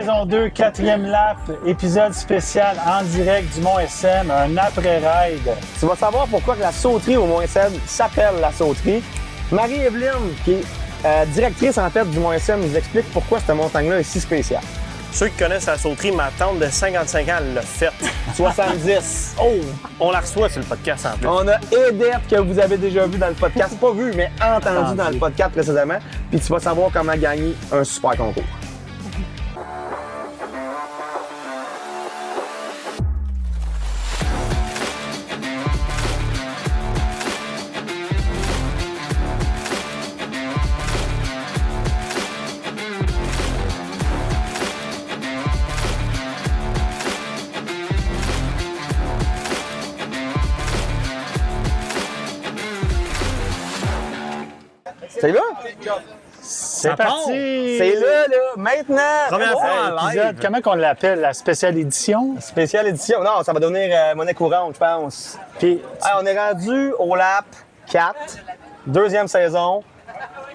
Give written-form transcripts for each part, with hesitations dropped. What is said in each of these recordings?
Saison 2, 4e lap, épisode spécial en direct du Mont-SM, un après-ride. Tu vas savoir pourquoi que la sauterie au Mont-SM s'appelle la sauterie. Marie-Evelyne, qui est directrice en fait du Mont-SM, nous explique pourquoi cette montagne-là est si spéciale. Ceux qui connaissent la sauterie, ma tante de 55 ans, elle l'a faite. 70. Oh! On la reçoit sur le podcast en plus. On a Edette que vous avez déjà vu dans le podcast, pas vu, mais entendu dans le podcast précédemment. Puis tu vas savoir comment gagner un super concours. C'est là? C'est parti! C'est là, maintenant! Première fois en live. Épisode, comment qu'on l'appelle? La spéciale édition? Spéciale édition. Non, ça va devenir monnaie courante, je pense. Puis, Hey, on est rendu au lap 4, deuxième saison.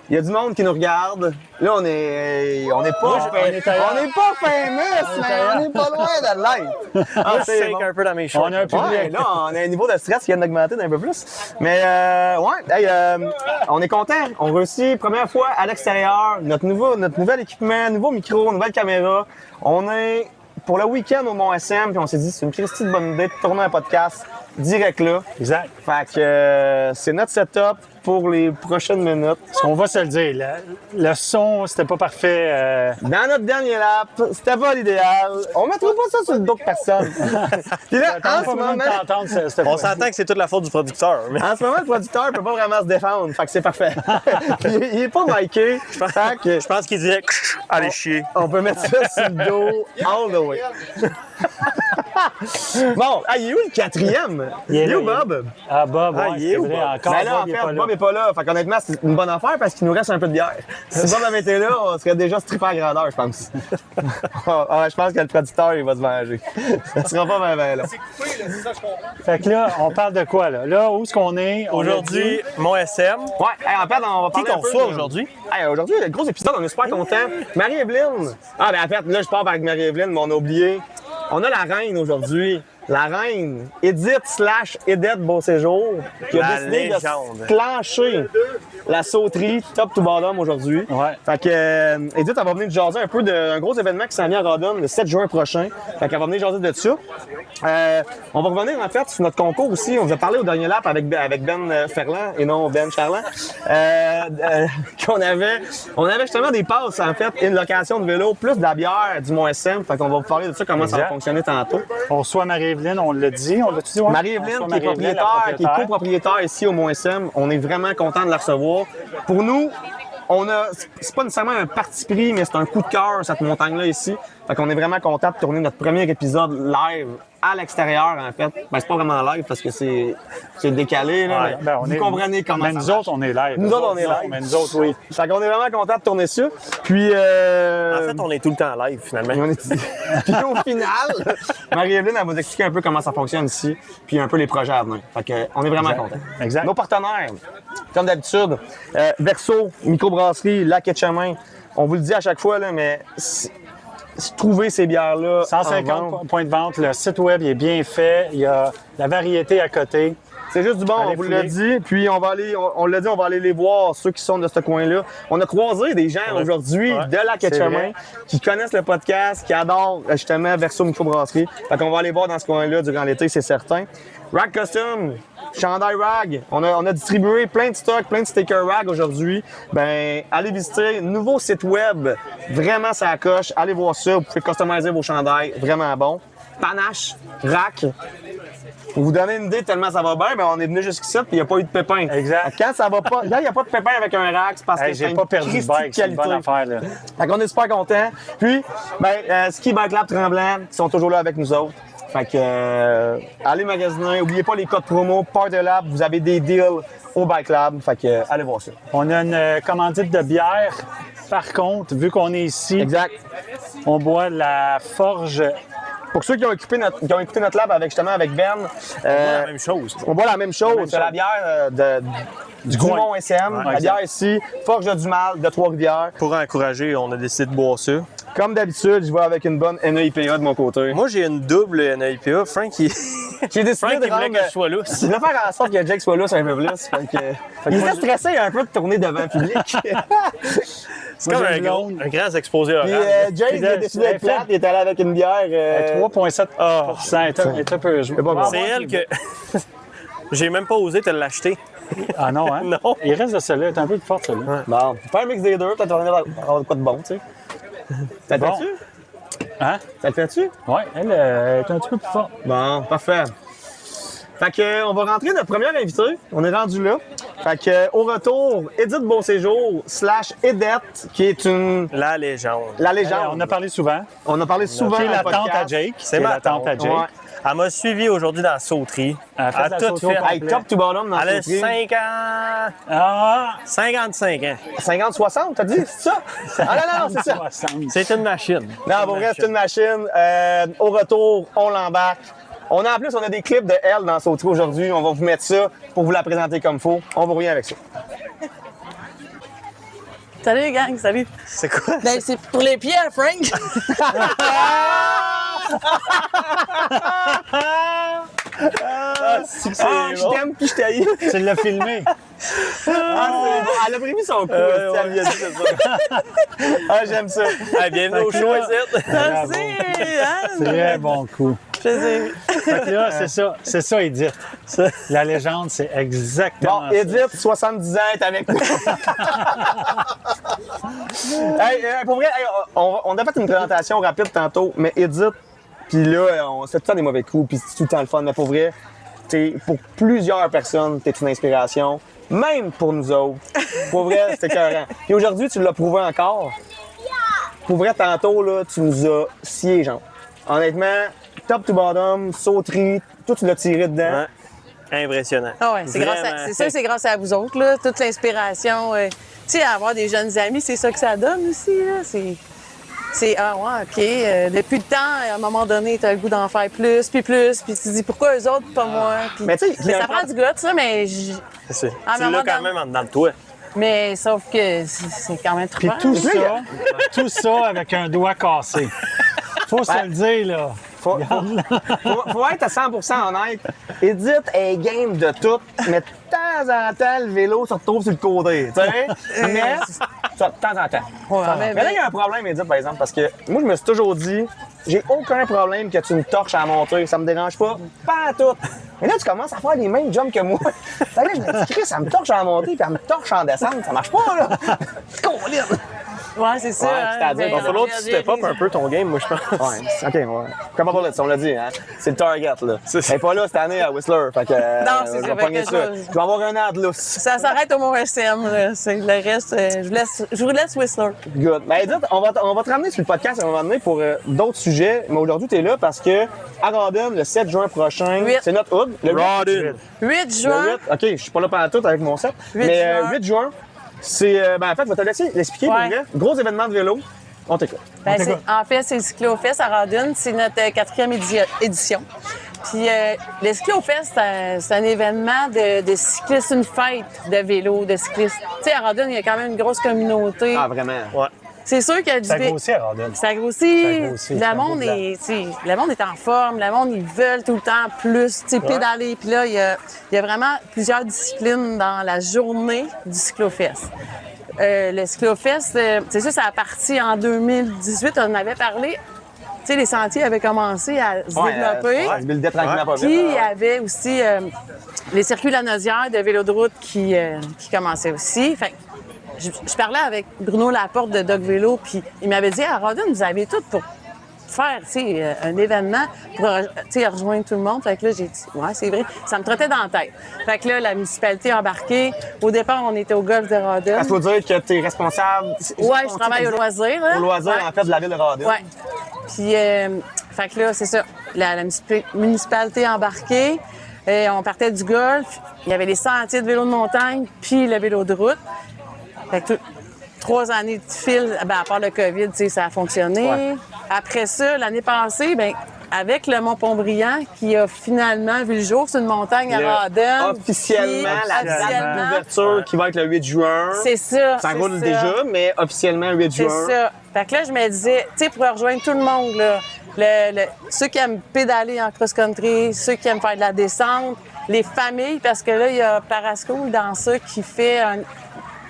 Il y a du monde qui nous regarde. Là, on est pas, on est ailleurs. on n'est pas famous, mais on n'est pas loin de l'être. Ah, c'est shake bon. un peu dans mes shorts. on a un public. Ouais, là, on a un niveau de stress qui vient d'augmenter d'un peu plus. Mais, ouais, hey, on est content. On réussit, première fois à l'extérieur, notre nouvel équipement, nouveau micro, nouvelle caméra. On est pour le week-end au Mont-SM, puis on s'est dit, c'est une Christie de bonne idée de tourner un podcast direct là. Exact. Fait que c'est notre setup pour les prochaines minutes. Parce qu'on va se le dire, le son, c'était pas parfait. Dans notre dernier lap, c'était pas l'idéal. On mettra pas ça sur le dos de personne. Puis là, T'as en pas ce besoin de moment, t'entendre, cette On fois. s'entend que c'est toute la faute du producteur. Mais... en ce moment, le producteur peut pas vraiment se défendre. Fait que c'est parfait. il est pas miké. Fait que Je pense qu'il dirait « Allez chier on peut mettre ça sur le dos all the way. Bon, il est où le quatrième? Il est où Bob? Ah, Bob, Ah, ouais, il est c'est où, vrai, Bob? encore, Ben là, Bob, en il est fait, pas là. Bob est pas là. Fait qu'honnêtement, c'est une bonne affaire parce qu'il nous reste un peu de bière. Si Bob avait été là, on serait déjà strippé à grandeur, je pense. Je pense que le producteur, il va se venger. Ça sera pas bien là. Fait que là, on parle de quoi, là? Là, où est-ce qu'on est? » Aujourd'hui, mon SM. Ouais, hey, en fait, on va Qui parler qu'on un peu reçoit de- aujourd'hui? Hey, aujourd'hui, le gros épisode, on est super contents. Marie-Evelyne. Ah, ben en fait, là, je pars avec Marie-Evelyne, mais on a oublié. On a la reine aujourd'hui. La reine, Edith Beauséjour, qui a La décidé légende. de clencher la sauterie top to bottom aujourd'hui. Ouais. Fait que Edith, elle va venir nous jaser un peu d'un gros événement qui s'en vient à Rodon le 7 juin prochain. Fait qu'elle va venir jaser de ça. On va revenir en fait sur notre concours aussi. On vous a parlé au dernier lap avec Ben Ferland et non Ben Charland. On avait justement des passes en fait, une location de vélo, plus de la bière du Mont-SM. Fait qu'on va vous parler de ça, comment ça va Exact. fonctionner tantôt. On reçoit Marie-Evelyne, on l'a dit, on l'a-tu dit? Ouais? Marie-Evelyne, On qui est reçoit Marie-Evelyne, la propriétaire, qui est copropriétaire ici au Mont-SM, on est vraiment content de la recevoir. Pour nous, c'est pas nécessairement un parti pris, mais c'est un coup de cœur, cette montagne-là ici. Fait qu'on est vraiment content de tourner notre premier épisode live à l'extérieur, en fait. Ben, c'est pas vraiment live parce que c'est décalé, là. Ouais, mais ben, on vous est- comprenez comment Mais ça nous marche. autres, on est live. Nous autres, on est non, live. Mais nous autres, oui. Fait qu'on est vraiment content de tourner ça. Puis, En fait, on est tout le temps live, finalement. on est... Puis au final, Marie-Evelyne, elle va nous expliquer un peu comment ça fonctionne ici, puis un peu les projets à venir. Fait que, on est vraiment contents. Exact. Nos partenaires, comme d'habitude, Verso, microbrasserie, Lac Etchemin. On vous le dit à chaque fois, là, mais trouver ces bières-là. en 150 vente, points de vente, le site web il est bien fait, il y a la variété à côté. c'est juste du bon, Allez on vous l'a fouiller. dit. Puis on l'a dit, on va aller les voir, ceux qui sont de ce coin-là. On a croisé des gens aujourd'hui Ouais, de Lac c'est Etchemin vrai. qui connaissent le podcast, qui adorent justement Verso Microbrasserie. Fait qu'on va aller voir dans ce coin-là durant l'été, c'est certain. Rag Custom, chandail Rag. On a distribué plein de stocks, plein de stickers Rag aujourd'hui. Ben, allez visiter le nouveau site web. Vraiment, ça coche. Allez voir ça. Vous pouvez customiser vos chandails. Vraiment bon. Panache, Rack. Pour vous donner une idée tellement ça va bien, ben on est venu jusqu'ici puis il n'y a pas eu de pépins. Exact. Quand ça va pas, là, il n'y a pas de pépins avec un rack, c'est parce Hey, que c'est j'ai une pas perdu de Christie bike, c'est une bonne qualité. affaire. Là. Fait qu'on est super contents. Puis, Ski Bike Lab Tremblant, qui sont toujours là avec nous autres. Fait que, allez magasiner. N'oubliez pas les codes promo, Part de Lab, vous avez des deals au Bike Lab. Fait que, allez voir ça. On a une commandite de bière. Par contre, vu qu'on est ici, Exact. on boit la Forge. Pour ceux qui ont écouté notre lab avec Ben, La même chose. on boit la même chose. même C'est la chose. bière du coin. Mont-SM. Ouais, la exact. bière ici, Forge du Mal de Trois-Rivières. Pour encourager, on a décidé de boire ça. Comme d'habitude, je vais avec une bonne NEIPA de mon côté. Moi, j'ai une double NAIPA. Frank, J'ai décidé Frank, de il voulait rendre... que je sois là. Je voulais faire en sorte que Jake soit là sur un peu plus. Il était stressé un peu de tourner devant le public. C'est comme j'ai un une gros, blonde. un grand exposé Puis oral. Jake, il a décidé d'être plate, il est allé avec une bière. 3,7 elle est un peu jouée. bon. C'est elle que. J'ai même pas osé te l'acheter. Ah non, hein? Non. Il reste de celle-là, elle est un peu plus forte, celle-là. Bon, fais un mix des deux, peut-être qu'on va avoir de quoi de bon, tu sais. Ça te Bon. fait-tu? Hein? Ça te fait-tu? Oui, elle est un petit peu plus forte. Bon, parfait. Fait que, on va rentrer notre première invité. On est rendu là. Fait que, au retour, Edith Beauséjour / Edette, qui est La légende. la légende. On a parlé souvent. On a parlé souvent Qui est dans la le podcast. tante à Jake. C'est Qui est ma la tante à tante. Jake. Ouais. Elle m'a suivi aujourd'hui dans la sauterie. Elle a fait la tout sauterie au fait. complet. Hey, top to bottom dans Elle a ce truc. 5 ans. Ah! 55 ans. 50-60, t'as dit? C'est ça? Ah non, c'est ça. 60. C'est une machine. Non, pour vrai, c'est une machine. Au retour, on l'embarque. On a en plus, on a des clips de elle dans Sauterie aujourd'hui. On va vous mettre ça pour vous la présenter comme faut. On vous revient avec ça. Salut, gang, salut. C'est quoi? Ben, c'est pour les pieds, Frank. Je t'aime puis je t'haïs. Tu l'as filmé. Ah, c'est bon. Elle a prévu son coup. Elle lui a dit ça. Ah, j'aime ça. Ah, bienvenue au show, ici. Merci, hein? Très bon coup. Plaisir. Fait que là, c'est ça, Edith. La légende, c'est exactement Bon, ça. Edith, 70 ans, est avec nous. Hey, pour vrai, hey, on a fait une présentation rapide tantôt, mais Edith, puis là, on fait tout le temps des mauvais coups, puis c'est tout le temps le fun, mais pour vrai, pour plusieurs personnes, t'es une inspiration, même pour nous autres. Pour vrai, c'était écœurant. Puis aujourd'hui, tu l'as prouvé encore. Pour vrai, tantôt, là, tu nous as scié, genre. Honnêtement, top to bottom, sauterie, tout tu l'as tiré dedans. Ouais. Impressionnant. Ah ouais, c'est Vraiment. c'est ça, c'est grâce à vous autres, là. Toute l'inspiration. Tu sais, avoir des jeunes amis, c'est ça que ça donne aussi, là. Ah ouais, OK. Depuis le temps, à un moment donné, t'as le goût d'en faire plus, puis tu te dis pourquoi eux autres, pas moi. Puis- Mais tu sais, il y a ça un prend du goût, ça, mais C'est ça. Ah, Tu mais l'as moi, quand dans- même en dedans de toi. mais sauf que c'est quand même Puis trop. tout ça avec un doigt cassé. Faut se le dire, là. Faut être à 100% honnête. Edith est game de tout, mais de temps en temps, le vélo se retrouve sur le côté. Tu sais? Mais, ça, de temps en temps. Ouais, Mais là, il y a un problème, Edith, par exemple, parce que moi, je me suis toujours dit, j'ai aucun problème que tu me torches à monter. Ça me dérange pas. Pas à tout. Mais là, tu commences à faire les mêmes jumps que moi. Fait que là, je me dis, Chris, ça me torche à monter, puis elle me torche en descente. Ça marche pas, là. Colline. Ouais, c'est ça. Ouais, hein, c'est-à-dire, ben, Il va falloir que tu j'ai- step up un peu ton game, moi, je pense. Ouais, OK, ouais. Comment pas là, on l'a dit, hein? C'est le target, là. Elle est pas là cette année à Whistler, fait que... Non, c'est je ça, vais fait pogner que ça. je- Je vais avoir un an de lousse. Ça s'arrête au mot SM, là. C'est le reste, je vous laisse Whistler. Good. Ben, Edith, on va te ramener sur le podcast à un moment donné pour d'autres sujets, mais aujourd'hui, tu es là parce que à Rawdon, le 7 juin prochain, 8. c'est notre hood. Le 8. Rawdon. 8 Le juin. 8. OK, je suis pas là pendant tout avec mon 7. 8 mais juin. 8 juin, c'est... ben, en fait, je vais te laisser l'expliquer, pour Ouais. vrai. Gros événement de vélo. On t'écoute. Ben, en fait, c'est le Cyclofest à Rawdon. C'est notre 4e édition. Puis le Cyclofest, c'est un événement de cyclistes, une fête de vélo, de cyclistes. Tu sais, à Rawdon, il y a quand même une grosse communauté. Ah, vraiment? Ouais. C'est sûr qu'il y a du Ça grossit à Rawdon. Ça grossit. Ça grossit, c'est un Le beau monde plan. est, tu sais, le monde est en forme. Le monde, ils veulent tout le temps plus, tu sais, pédaler. Puis là, il y a vraiment plusieurs disciplines dans la journée du Cyclofest. Le Cyclofest, c'est sûr, ça a parti en 2018. On en avait parlé. Tu sais, les sentiers avaient commencé à se développer. Ouais, le tranquillement pas Puis vite. il y avait aussi les circuits Lanaudière de vélo de route qui commençaient aussi. Fait que je parlais avec Bruno Laporte de Dog Vélo, puis il m'avait dit à Rawdon, vous avez tout pour faire, tu sais, un événement pour, tu sais, rejoindre tout le monde. Fait que là, j'ai dit, ouais, c'est vrai. Ça me trottait dans la tête. Fait que là, la municipalité a embarqué. Au départ, on était au golf de Rawdon. Il faut dire que tu es responsable. Ouais, je travaille au loisir. Là. Au loisir, Ouais. en fait, de la ville de Rawdon. Ouais. Puis, fait que là, c'est ça. La municipalité a embarqué. On partait du golf. Il y avait les sentiers de vélo de montagne, puis le vélo de route. Fait que 3 années de fil, ben, à part le COVID, tu sais, ça a fonctionné. Ouais. Après ça, l'année passée, ben, avec le Mont-Pont-Brillant qui a finalement vu le jour sur une montagne à Rawdon. Officiellement, la date Officiellement. d'ouverture qui va être le 8 juin. C'est ça. Ça c'est roule ça. déjà, mais officiellement 8 C'est juin. ça. Fait que là, je me disais, tu sais, pour rejoindre tout le monde, là, ceux qui aiment pédaler en cross-country, ceux qui aiment faire de la descente, les familles, parce que là, il y a Paraschool dans ça qui fait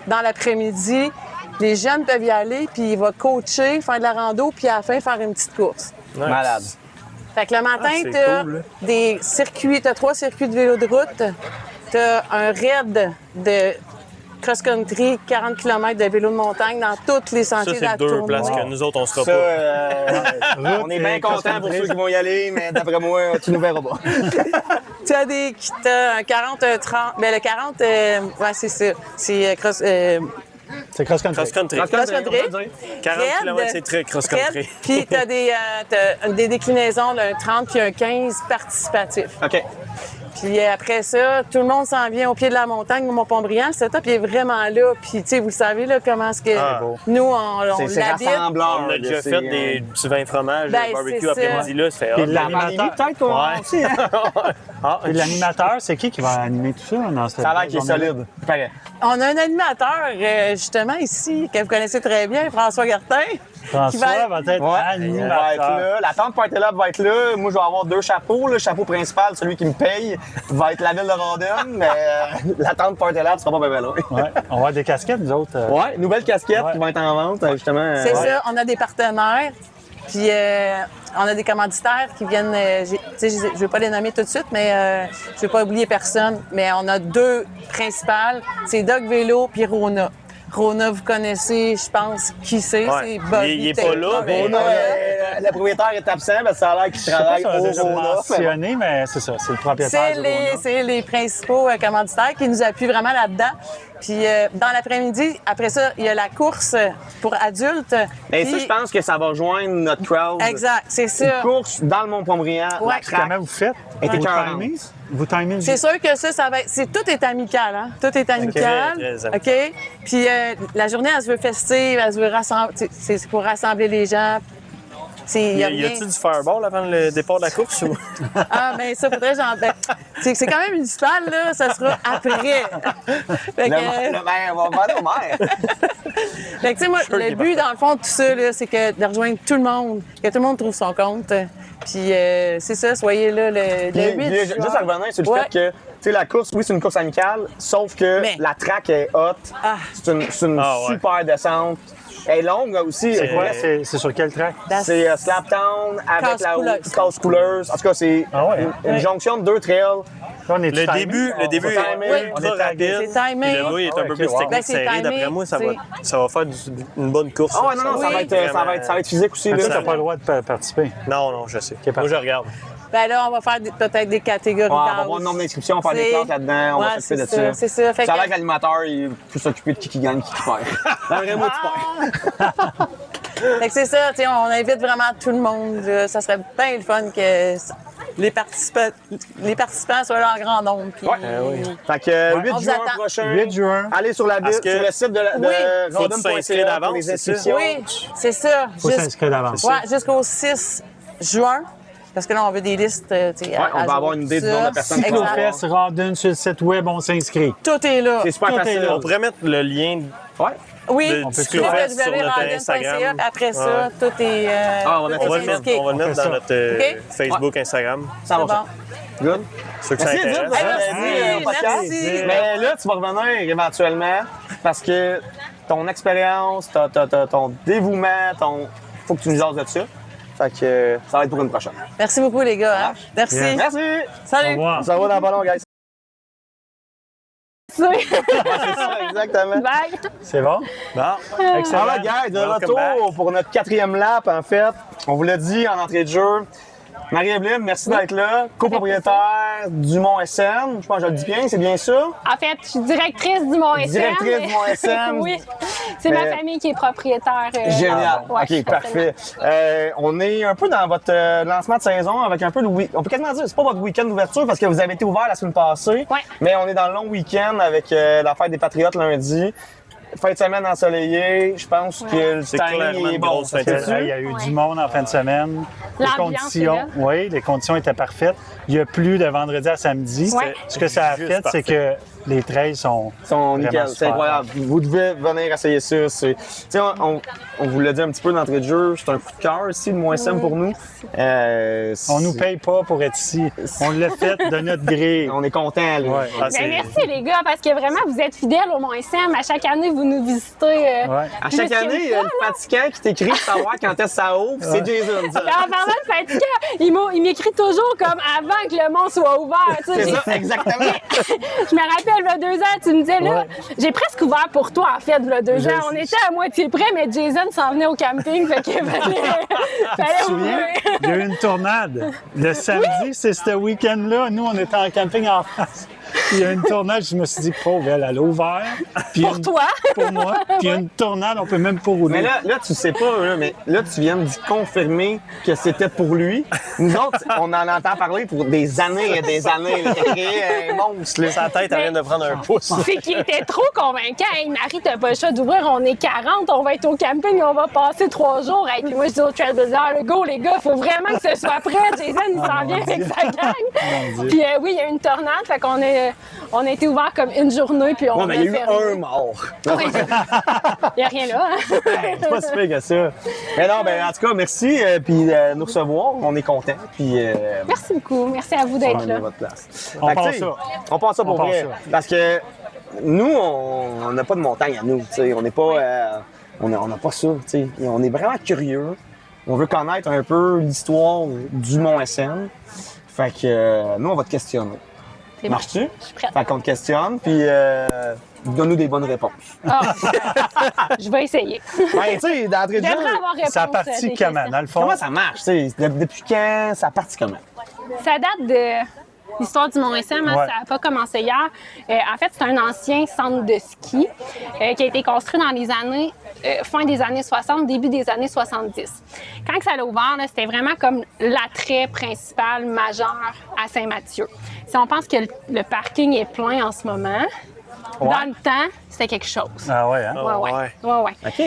dans l'après-midi. Les jeunes peuvent y aller, puis il va coacher, faire de la rando, puis à la fin, faire une petite course. Nice. Malade. Fait que le matin, c'est t'as cool, là. des circuits, t'as 3 circuits de vélo de route, t'as un raid de cross-country, 40 km de vélo de montagne dans tous les Ça, sentiers de c'est la 2 Tournoi. places que nous autres, on sera Ça, pas. on est bien et contents pour cross-country. ceux qui vont y aller, mais d'après moi, tu nous verras pas. T'as un 40, un 30. Ben le 40, ouais, c'est ça. C'est C'est cross-country. Cross-country. cross-country. 40 Raid, km, c'est très cross-country. raid, Puis t'as des déclinaisons d'un 30 puis un 15 participatif. OK. Puis après ça, tout le monde s'en vient au pied de la montagne, au Mont-Pont-Brillant. Le setup il est vraiment là. Puis, tu sais, vous savez, là, comment est-ce que Ah. nous, on C'est l'habite. rassembleur. On a déjà fait du vin fromage, Ben, barbecue c'est ça. après-midi, là, ça fait Puis hot. la- La pandémie, peut-être qu'on Ouais. aussi, hein? Ah, Puis l'animateur, c'est qui va animer tout ça dans cette Ça a l'air qu'il est journée-là? solide. Pareil. On a un animateur, justement, ici, que vous connaissez très bien, François Gartin. François qui va- va être Ouais, on va être animateur. là. La tente Party Lab va être là. Moi, je vais avoir 2 chapeaux. Le chapeau principal, celui qui me paye, va être la ville de Rawdon, mais la tente Party Lab sera pas bien loin. Ouais, on va avoir des casquettes, nous autres. Ouais, nouvelle casquette Ouais. qui va être en vente, justement. C'est Ouais. ça, on a des partenaires, puis on a des commanditaires qui viennent, tu sais, je ne vais pas les nommer tout de suite, mais je ne vais pas oublier personne, mais on a 2 principales, c'est Doc Vélo puis Rona. Rona, vous connaissez, je pense, qui c'est, Ouais. c'est Bobby Il est pas Taylor. là, mais- Rona, le propriétaire est absent, mais ça a l'air qu'il Je sais pas travaille si on a déjà au Rona. mentionné, mais c'est ça, c'est le propriétaire C'est du les, Rona. c'est les principaux commanditaires qui nous appuient vraiment là-dedans. Puis dans l'après-midi, après ça, il y a la course pour adultes. Mais Puis- ça, je pense que ça va rejoindre notre crowd. Exact, c'est Une ça. course dans le Mont-Pont-Brillant, Ouais. la craque. Comment vous faites? Et t'es Vous écœurant. timez? Vous timez? C'est sûr que ça va être. Tout est amical, hein? Tout est amical. très amical. OK? Puis la journée, elle se veut festive, elle se veut rassembler. C'est pour rassembler les gens. Y rien- a-tu du fireball avant le départ de la course? Ou... Ah, mais ça, faudrait j'en. Ben, c'est quand même municipal, là. Ça sera après. Fait que, Le maire, on va demander au maire. fait que, tu sais, moi, Sure le qu'il but, dans le fond, de tout ça, là, c'est que de rejoindre tout le monde, que tout le monde trouve son compte. Puis c'est ça, soyez là le Puis, 8 puis, juin. juste à revenir sur le Ouais. fait que, tu sais, la course, oui, c'est une course amicale, sauf que Mais- la track est haute. Ah. C'est une Ah, ouais. super descente. Elle est longue aussi. C'est Ouais, c'est sur quel track? C'est Slaptown avec la Casse-couleuse. casse-couleuse. En tout cas, c'est Ah ouais, une jonction de 2 trails. Là, on est Le début faut est timer. ultra C'est rapide. timé. Puis le bas est Ah, un peu ok, plus wow. technique Ben, c'est serré. timé, D'après moi, ça va faire une bonne course. Ah ouais, non, non, ça Oui. va être physique aussi. Ah, Là. ça, t'as pas le droit de participer. Non, non, je sais. parfait. Moi, je regarde. Ben là, on va faire peut-être des catégories On va d'âge. avoir un nombre d'inscriptions, on va faire des C'est- classes là-dedans, on va Ouais, s'occuper de c'est ça. C'est ça. Fait Ça a que- l'air que l'animateur, il est plus s'occuper de qui gagne, qui perd. Dans le vrai mot, tu perds. Fait que c'est ça, tu sais, on invite vraiment tout le monde. Là. Ça serait bien le fun que les participants soient là en grand nombre. Puis- Fait que 8 On vous juin attend. prochain, 8 juin. allez sur la Parce que- sur le site de Oui. Faut s'inscrire Rawdon.ca pour d'avance, les c'est ça? inscriptions. Oui, c'est ça. Faut s'inscrire d'avance. Ouais, jusqu'au 6 juin. Parce que là, on veut des listes. Tu sais, on va avoir une idée du nombre de personnes qui vont Exact. avoir. Cyclofest, Rawdon, sur le site web, on s'inscrit. Tout est là. C'est super Tout est facile. là. On pourrait mettre le lien. Ouais. Oui, de on peut Cyclofest sur notre Instagram. Après ça, tout est. Ah, on va mettre On va le mettre, indiqué. on va le mettre fait ça. dans notre OK. Facebook, Instagram. Ça va C'est ça. bon. Good. Ceux que ça Merci, Edith, intéresse. de Merci, venir au podcast. merci. Mais là, tu vas revenir éventuellement parce que ton expérience, ton dévouement, faut que tu nous jases de ça. Fait que ça va être pour une prochaine. Merci beaucoup, les gars. Hein? Merci. Bien. Merci! Au Salut. revoir. Ça va dans le ballon, guys. C'est C'est ça, exactement. Bye. C'est bon? Bon. Excellent. Alors, guys, de Welcome retour back. pour notre 4e lap, en fait. On vous l'a dit en entrée de jeu. Marie-Evelyne, merci d'être là, copropriétaire du Mont SM. Je pense que je le dis bien, c'est bien ça? En fait, je suis directrice du Mont SM. Directrice du Mont SM. Oui. C'est Mais- ma famille qui est propriétaire. Génial. Ouais, OK, parfait. On est un peu dans votre lancement de saison avec un peu le week. On peut quasiment dire, c'est pas votre week-end d'ouverture parce que vous avez été ouvert la semaine passée. Ouais. Mais on est dans le long week-end avec la fête des Patriotes lundi. Fin de semaine ensoleillée. Je pense que le C'est timing clairement est une bon. grosse fin de Ça se semaine. fait-tu? Il y a eu Ouais. du monde en fin de semaine. L'ambiance est là. oui, les conditions étaient parfaites. Il y a plu de vendredi à samedi. Ouais. Ce que ça a Juste fait, c'est que les trails sont Ils sont nickel, vraiment c'est super. incroyable. Vous devez venir essayer ça. Tu sais, on vous l'a dit un petit peu d'entrée de jeu, c'est un coup de cœur ici, le moins SM pour nous. On nous paye pas pour être ici. On l'a fait de notre gré. On est content. Là. Ouais. Ah, Ben, merci les gars, parce que vraiment, vous êtes fidèles au Mont-SM. À chaque année, vous nous visitez. Ouais. À chaque plus année, qu'une fois, le fatigant qui t'écrit pour savoir quand est-ce que ça ouvre, c'est Jason. ça. là. En parlant de fatigant, il m'écrit toujours comme avant que le mont soit ouvert. Tu sais, C'est ça, exactement. je me rappelle, il y a 2 ans, tu me disais là, j'ai presque ouvert pour toi, en fait, il y a 2 ans. On était à moitié près, mais Jason s'en venait au camping, fait qu'il fallait ouvrir. Il y a eu une tornade. Le samedi, c'est ce week-end-là. Nous, on était en camping en France. Il y a une tornade, je me suis dit, pauvre, elle a ouvert. Puis Pour toi. Pour moi. Puis il y a une tornade, on peut même pas rouler. Mais là, tu sais pas, là, mais là, tu viens de confirmer que c'était pour lui. Nous autres, on en entend parler pour des années et des années. Là, qu'il a créé un monstre. Là. Sa tête, elle vient de prendre un pouce. C'est qu'il était trop convaincant. Hey, Marie, t'as pas le choix d'ouvrir, on est 40, on va être au camping, on va passer 3 jours. Hey, puis moi, je dis au Trailblazer, go les gars, faut vraiment que ce soit prêt. Jason, il s'en vient avec sa gang. Puis oui, il y a eu une tornade, fait qu'on on a été ouvert comme une journée, puis on Ouais, mais il y a eu fermé. un mort. Oui. Il n'y a rien là. Hein? C'est pas si pire que ça. Mais non, ben, en tout cas, merci. Puis nous recevoir, on est contents. Puis Merci beaucoup. Merci à vous on d'être est là. à votre place. On Fait que, pense tu sais, ça. On pense ça pour On pense vrai. ça. Parce que nous, on n'a pas de montagne à nous. Tu sais, on n'est pas. On n'a pas ça. Tu sais. On est vraiment curieux. On veut connaître un peu l'histoire du Mont-SM. Fait que nous, on va te questionner. C'est bon. Marches-tu? Je suis prête. Fait qu'on te questionne, puis donne-nous des bonnes réponses. Ah, je vais essayer. Ben, tu sais, d'entrée Je de jeu, devrais avoir réponse. Ça a à parti tes comment, questions. dans le fond? comment ça marche? Tu sais, depuis quand ça a parti comment? Ça date de l'histoire du Mont-SM, hein, Ouais. ça n'a pas commencé hier. En fait, c'est un ancien centre de ski qui a été construit dans les années, fin des années 60, début des années 70. Quand ça a ouvert, là, c'était vraiment comme l'attrait principal majeur à Saint-Mathieu. Si on pense que le parking est plein en ce moment, dans le temps, c'était quelque chose. Ah ouais, hein? Ouais. OK.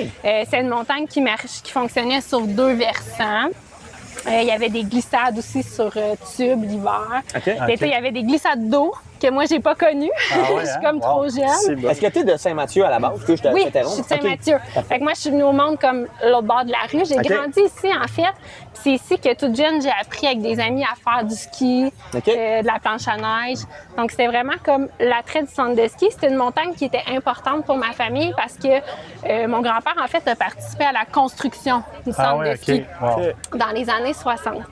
C'est une montagne qui fonctionnait sur 2 versants. Il y avait des glissades aussi sur tube l'hiver. OK. L'été, il y avait des glissades d'eau que moi, j'ai pas connues. Ah ouais, Je suis hein? comme Wow. trop jeune. C'est bon. Est-ce que tu es de Saint-Mathieu à la base? Que je Oui, je suis de Saint-Mathieu. Fait que moi, je suis venue au monde comme l'autre bord de la rue. J'ai OK. grandi ici, en fait. Puis c'est ici que toute jeune, j'ai appris avec des amis à faire du ski, OK. de la planche à neige. Donc, c'était vraiment comme l'attrait du centre de ski. C'était une montagne qui était importante pour ma famille parce que mon grand-père, en fait, a participé à la construction du centre Ah ouais, de ski OK. Wow. dans les années 60.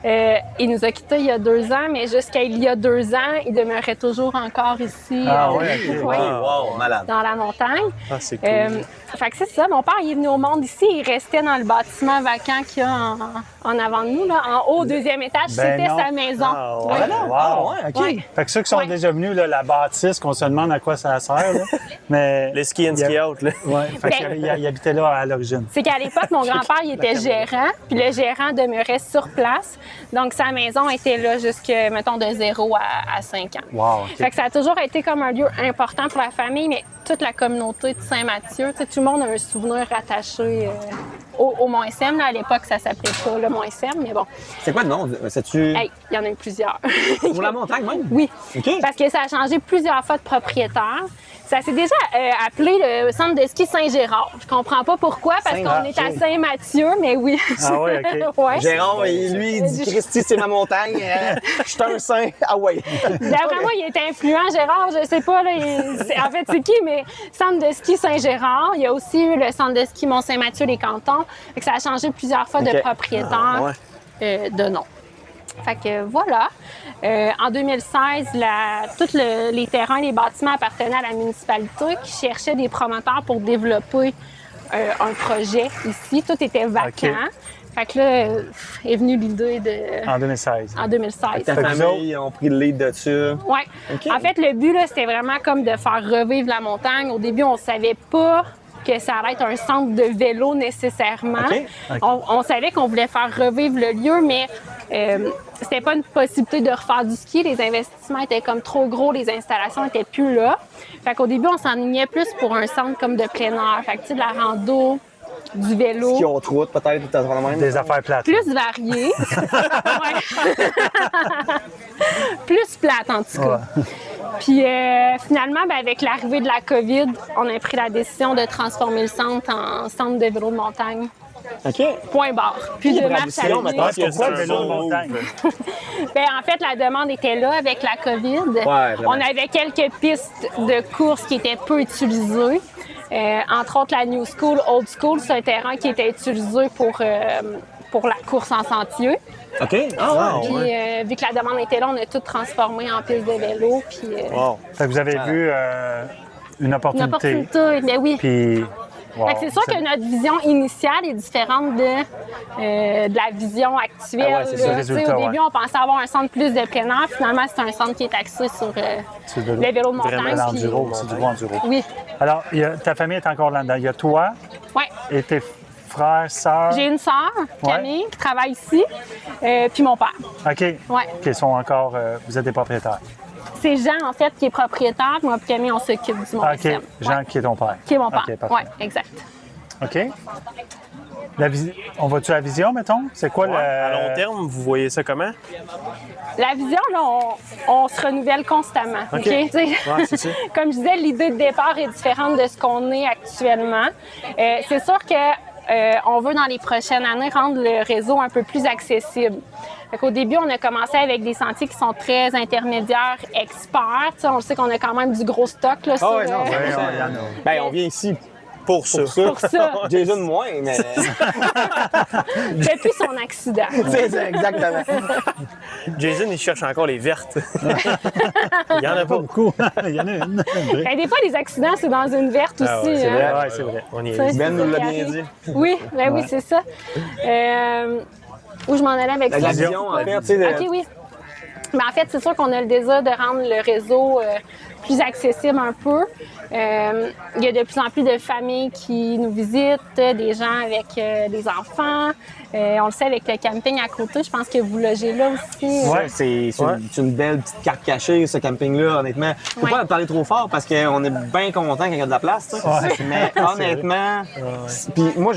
Il nous a quittés il y a 2 ans, mais jusqu'à il y a 2 ans, il demeurait toujours encore ici Ah ouais, OK. ouais, Wow, malade. dans la montagne. Ah, c'est cool. Fait que c'est ça, mon père il est venu au monde ici, il restait dans le bâtiment vacant qu'il y a en avant de nous, là, en haut, au 2e étage, Ben c'était non. sa maison. Ah, ouais. Ouais. Ah, ouais, OK. Ouais. Fait que ceux qui sont Ouais. déjà venus, là, la bâtisse, qu'on se demande à quoi ça sert, là. Mais. Le ski in, il y a- ski out, là. Ouais. Fait qu'il habitait là à l'origine. C'est qu'à l'époque, mon grand-père, il était gérant, puis le gérant demeurait sur place. Donc, sa maison était là jusqu'à, mettons, de 0 à 5 ans. Wow, OK. Fait que ça a toujours été comme un lieu important pour la famille, mais toute la communauté de Saint-Mathieu, tu sais, tout le monde a un souvenir rattaché au Mont-SM. Là, à l'époque, ça s'appelait pas le Mont-SM, mais bon. C'est quoi le nom? C'est-tu Hey, il y en a eu plusieurs. pour la montagne même? Oui, OK. parce que ça a changé plusieurs fois de propriétaire. Ça s'est déjà appelé le centre de ski Saint-Gérard. Je comprends pas pourquoi, parce qu'on est à Saint-Mathieu, mais oui. Ah ouais, OK. Ouais. Gérard, lui, il dit Christy, c'est ma montagne. Je suis un saint. Ah ouais. D'après moi, il est influent, Gérard, je sais pas, là, en fait, c'est qui, mais centre de ski Saint-Gérard. Il y a aussi eu le centre de ski Mont-Saint-Mathieu, les Cantons. Fait que ça a changé plusieurs fois de OK. propriétaire, de nom. Fait que voilà. En 2016, tous les terrains, les bâtiments appartenaient à la municipalité qui cherchait des promoteurs pour développer un projet ici. Tout était vacant. OK. Fait que là, est venue l'idée En 2016. en 2016. Ta Fait que famille ont pris le lead dessus. Ouais. OK. En fait, le but, là, c'était vraiment comme de faire revivre la montagne. Au début, on savait pas que ça allait être un centre de vélo nécessairement. OK. On savait qu'on voulait faire revivre le lieu, mais c'était pas une possibilité de refaire du ski. Les investissements étaient comme trop gros, les installations étaient plus là. Fait qu'au début, on s'enlignait plus pour un centre comme de plein air. Fait que, tu sais, de la rando, du vélo. Ski haute route, peut-être, tout à fait même. Des affaires plates. Plus varié. Ouais. Plus plate, en tout cas. Puis finalement, ben, avec l'arrivée de la COVID, on a pris la décision de transformer le centre en centre de vélo de montagne. OK. Point barre. Puis de marche à tradition, pied. maintenant. Pourquoi le C'est un vélo de bon montagne? Ben, en fait, la demande était là avec la COVID. vraiment. On avait quelques pistes de course qui étaient peu utilisées. Entre autres, la New School, Old School, c'est un terrain qui était utilisé pour la course en sentier. OK. Ah, ouais. Puis, vu que la demande était là, on a tout transformé en piste de vélo. Puis, Wow. Fait que vous avez vu une une opportunité. opportunité, mais oui. Puis, wow, Fait que c'est sûr que notre vision initiale est différente de la vision actuelle. Ah ouais, c'est ça, là. le Tu sais, résultat, au début, ouais. on pensait avoir un centre plus de plein air. Finalement, c'est un centre qui est axé sur sur le le vélo de montagne. Vraiment, puis- l'enduro, c'est du gros enduro. Oui, Alors, ta famille est encore là-dedans. Il y a toi ouais. et tes frères, sœurs. J'ai une sœur, Camille, qui travaille ici, puis mon père. OK. Ouais. Qui sont encore. Vous êtes des propriétaires. C'est Jean, en fait, qui est propriétaire, puis moi et Camille, on s'occupe du Ah, monde. OK. Jean, qui est ton père. Qui est mon père. OK, parfait. Oui, exact. OK. On va-tu à la vision, mettons? C'est quoi Ouais. À long terme, vous voyez ça comment? La vision, là, on se renouvelle constamment. OK? Tu sais, Ouais, c'est ça. Comme je disais, l'idée de départ est différente de ce qu'on est actuellement. C'est sûr que on veut, dans les prochaines années, rendre le réseau un peu plus accessible. Au début, on a commencé avec des sentiers qui sont très intermédiaires, experts. Tu sais, on le sait qu'on a quand même du gros stock là, sur, Ah, ouais, non, Ouais, c'est il y en a. Ben, on vient ici Pour ça. pour ça, Jason moins, mais. depuis son accident. C'est ça, exactement. Jason, il cherche encore les vertes. Il y en a pas. Beaucoup. Il y en a une. Ben, des fois, les accidents, c'est dans une verte Ah aussi. ouais, c'est hein. vrai. Ouais, c'est vrai. On y Ça, est. c'est Ben ça nous l'a qui bien arrive. dit. Oui, ben oui, c'est ça. Où je m'en allais avec ça? La je sais vision, pas. en fait, tu sais. OK, oui. Mais en fait, c'est sûr qu'on a le désir de rendre le réseau plus accessible un peu. Il y a de plus en plus de familles qui nous visitent, des gens avec des enfants. On le sait avec le camping à côté, je pense que vous logez là aussi. Ouais, c'est une belle petite carte cachée, ce camping-là, honnêtement. Faut Ouais. pas en parler trop fort parce qu'on est bien content quand il y a de la place, tu sais. Ouais. Mais honnêtement, puis moi,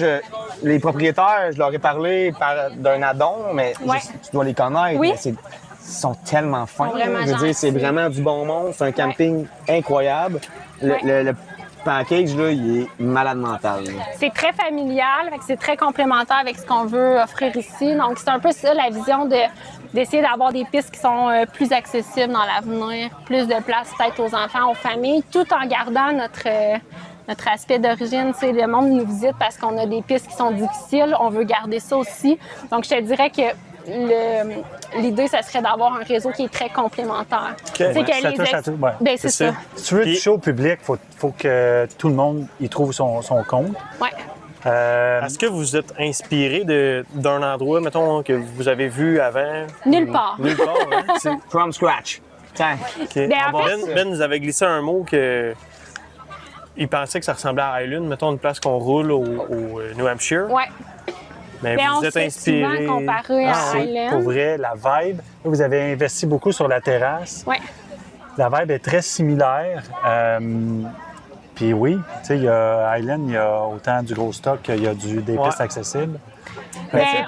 les propriétaires, je leur ai parlé d'un addon, mais Ouais. tu dois les connaître. Oui. Mais ils sont tellement fins. Ils sont vraiment Je veux dire, c'est gentils. vraiment du bon monde. C'est un camping incroyable. Le package, là, il est malade mental. Là. C'est très familial, fait que c'est très complémentaire avec ce qu'on veut offrir ici. Donc, c'est un peu ça la vision d'essayer d'avoir des pistes qui sont plus accessibles dans l'avenir, plus de place peut-être aux enfants, aux familles, tout en gardant notre aspect d'origine. Tu sais, le monde nous visite parce qu'on a des pistes qui sont difficiles. On veut garder ça aussi. Donc, je te dirais que l'idée, ça serait d'avoir un réseau qui est très complémentaire. Tu sais, que Ça les touche à tout, ouais. Ben, c'est C'est ça. ça. Si tu veux Puis- toucher au public, il faut que tout le monde y trouve son compte. Ouais. Est-ce que vous êtes inspiré d'un endroit, mettons, que vous avez vu avant? Nulle part. Nulle part, hein? C'est from scratch. Tiens. OK. Ben, en fait- Ben nous avait glissé un mot que il pensait que ça ressemblait à Highland, mettons une place qu'on roule au New Hampshire. Ouais. Mais Ben, vous on êtes se fait inspiré. souvent comparer à C'est Highland. pour vrai la vibe. Vous avez investi beaucoup sur la terrasse. Ouais. La vibe est très similaire. Puis oui, tu sais, il y a Highland, il y a autant du gros stock qu'il y a des Ouais. pistes accessibles. Ben, c'est-